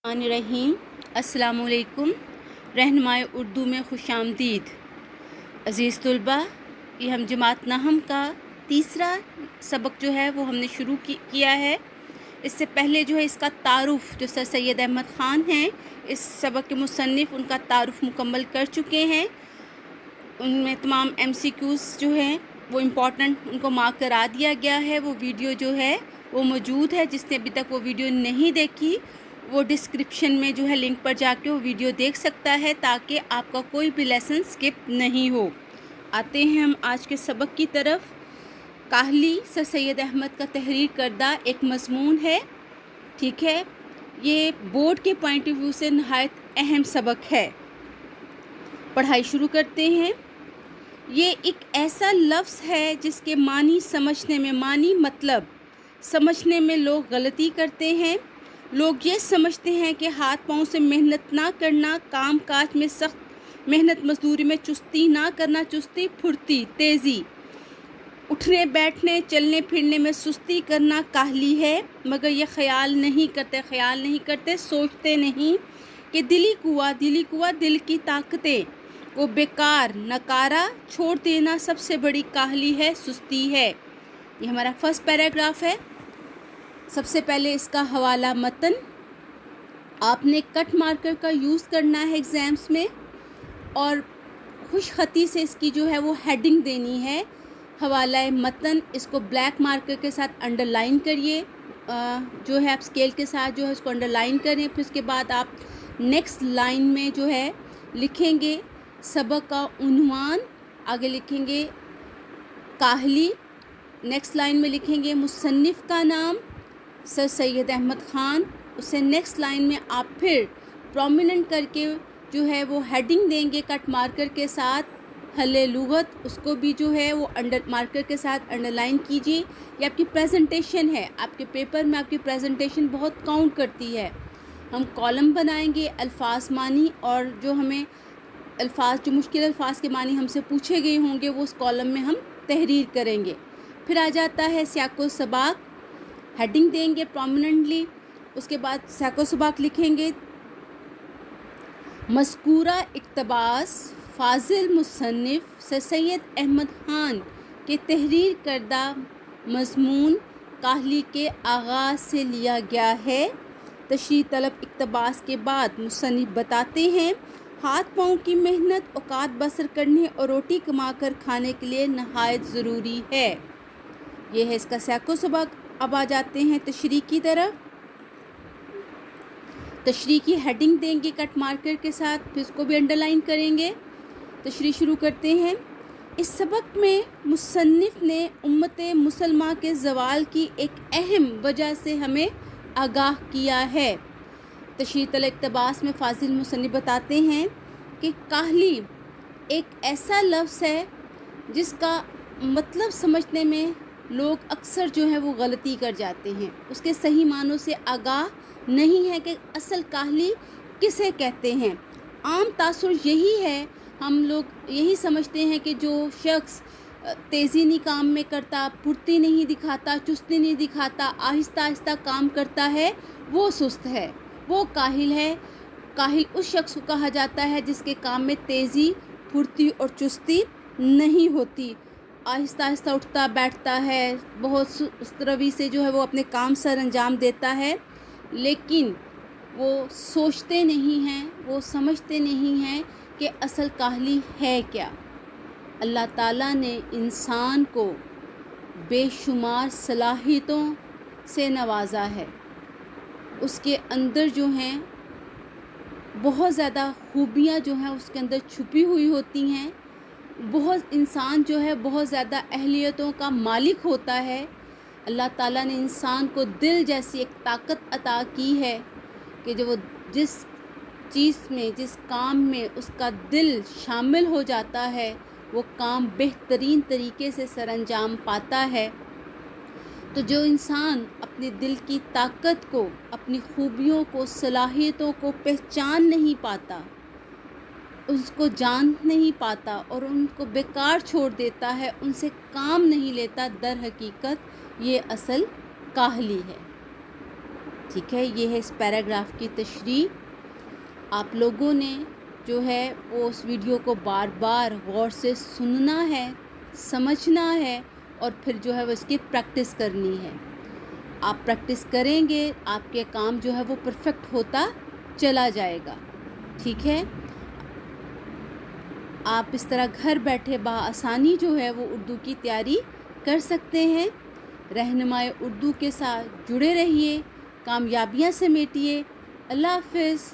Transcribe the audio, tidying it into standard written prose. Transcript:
रहीम। अस्सलाम वालेकुम। रहनुमाए उर्दू में खुश आमदीद। अज़ीज़ तलबा, ये हम जमात नहम का तीसरा सबक जो है वो हमने शुरू किया है। इससे पहले जो है इसका तारुफ़ जो सर सैयद अहमद ख़ान हैं, इस सबक के मुसन्निफ़, उनका तारुफ़ मुकम्मल कर चुके हैं। उनमें तमाम MCQs जो हैं वो इम्पॉर्टेंट उनको मार्क करा दिया गया है। वो वीडियो जो है वो मौजूद है। जिसने अभी तक वो वीडियो नहीं देखी वो डिस्क्रिप्शन में जो है लिंक पर जाके वो वीडियो देख सकता है, ताकि आपका कोई भी लेसन स्किप नहीं हो। आते हैं हम आज के सबक की तरफ। काहली सर सैयद अहमद का तहरीर करदा एक मज़मून है, ठीक है। ये बोर्ड के पॉइंट ऑफ व्यू से नहायत अहम सबक है। पढ़ाई शुरू करते हैं। ये एक ऐसा लफ्ज़ है जिसके मानी समझने में, मानी मतलब समझने में लोग गलती करते हैं। लोग ये समझते हैं कि हाथ पाँव से मेहनत ना करना, काम काज में सख्त मेहनत मजदूरी में चुस्ती ना करना, चुस्ती फुर्ती तेज़ी, उठने बैठने चलने फिरने में सुस्ती करना काहली है। मगर ये ख्याल नहीं करते, सोचते नहीं कि दिली कुआ दिल की ताकतें को बेकार नकारा छोड़ देना सबसे बड़ी काहली है, सुस्ती है। ये हमारा फर्स्ट पैराग्राफ है। सबसे पहले इसका हवाला मतन। आपने कट मार्कर का यूज़ करना है एग्ज़ाम्स में, और खुशखती से इसकी जो है वो हेडिंग देनी है। हवाला मतन, इसको ब्लैक मार्कर के साथ अंडरलाइन करिए। जो है आप स्केल के साथ जो है इसको अंडरलाइन करें। फिर उसके बाद आप नेक्स्ट लाइन में जो है लिखेंगे सबक का उन्वान, आगे लिखेंगे काहली, नेक्स्ट लाइन में लिखेंगे मुसन्निफ़ का नाम सर सैयद अहमद ख़ान। उससे नेक्स्ट लाइन में आप फिर प्रोमिनेंट करके जो है वो हेडिंग देंगे कट मार्कर के साथ, हले लुगत, उसको भी जो है वो अंडर मार्कर के साथ अंडरलाइन कीजिए। ये आपकी प्रेजेंटेशन है। आपके पेपर में आपकी प्रेजेंटेशन बहुत काउंट करती है। हम कॉलम बनाएंगे अल्फाज मानी, और जो हमें अल्फाज, जो मुश्किल अल्फाज के मानी हमसे पूछे गए होंगे वो उस कॉलम में हम तहरीर करेंगे। फिर आ जाता है सियाको सबाक, हेडिंग देंगे प्रोमिनेंटली। उसके बाद सियाको सबाक लिखेंगे मज़कूरा इक़्तिबास फ़ाज़िल मुसन्निफ़ सर सैयद अहमद ख़ान के तहरीर करदा मज़मून काहली के आगाज़ से लिया गया है। तशरीह तलब इक़्तिबास के बाद मुसन्निफ़ बताते हैं हाथ पाँव की मेहनत औकात बसर करने और रोटी कमा कर खाने के लिए नहायत ज़रूरी है। ये है इसका सियाको सबक। अब आ जाते हैं तशरीह की तरफ। तशरीह की हेडिंग देंगे कट मार्कर के साथ, फिर इसको भी अंडरलाइन करेंगे। तशरीह शुरू करते हैं। इस सबक में मुसन्निफ़ ने उम्मत मुसलमा के ज़वाल की एक अहम वजह से हमें आगाह किया है। तशरीह तलब इक़्तिबास में फ़ाज़िल मुसन्निफ़ बताते हैं कि काहली एक ऐसा लफ्ज़ है जिसका मतलब समझने में लोग अक्सर जो है वो गलती कर जाते हैं। उसके सही मानों से आगाह नहीं है कि असल काहली किसे कहते हैं। आम तासुर यही है, हम लोग यही समझते हैं कि जो शख्स तेज़ी नहीं काम में करता, फुर्ती नहीं दिखाता, चुस्ती नहीं दिखाता, आहिस्ता आहिस्ता काम करता है, वो सुस्त है, वो काहिल है। काहिल उस शख्स को कहा जाता है जिसके काम में तेज़ी, फुर्ती और चुस्ती नहीं होती। आहिस्ता आहिस्ता उठता बैठता है, बहुत सुस्त रवि से जो है वो अपने काम सर अंजाम देता है, लेकिन वो सोचते नहीं हैं, वो समझते नहीं हैं कि असल काहली है क्या। अल्लाह ताला ने इंसान को बेशुमार सलाहियतों से नवाजा है। उसके अंदर जो हैं बहुत ज़्यादा खूबियाँ जो हैं उसके अंदर छुपी हुई होती हैं। बहुत इंसान जो है बहुत ज़्यादा अहलियतों का मालिक होता है। अल्लाह ताला ने इंसान को दिल जैसी एक ताकत अता की है कि जो वो जिस चीज़ में, जिस काम में उसका दिल शामिल हो जाता है, वो काम बेहतरीन तरीके से सरअंजाम पाता है। तो जो इंसान अपने दिल की ताकत को, अपनी खूबियों को, सलाहियतों को पहचान नहीं पाता, उसको जान नहीं पाता और उनको बेकार छोड़ देता है, उनसे काम नहीं लेता, दर हकीकत ये असल काहली है। ٹھیک ہے، یہ ہے اس پیراگراف کی تشریح۔ آپ لوگوں نے جو ہے وہ اس ویڈیو کو بار بار غور سے سننا ہے، سمجھنا ہے، اور پھر جو ہے وہ اس کی پریکٹس کرنی ہے۔ آپ پریکٹس کریں گے، آپ کے کام جو ہے وہ پرفیکٹ ہوتا چلا جائے گا۔ ٹھیک ہے، آپ اس طرح گھر بیٹھے بآسانی جو ہے وہ اردو کی تیاری کر سکتے ہیں۔ رہنمائے اردو کے ساتھ جڑے رہیے، کامیابیاں سمیٹیے۔ اللہ حافظ۔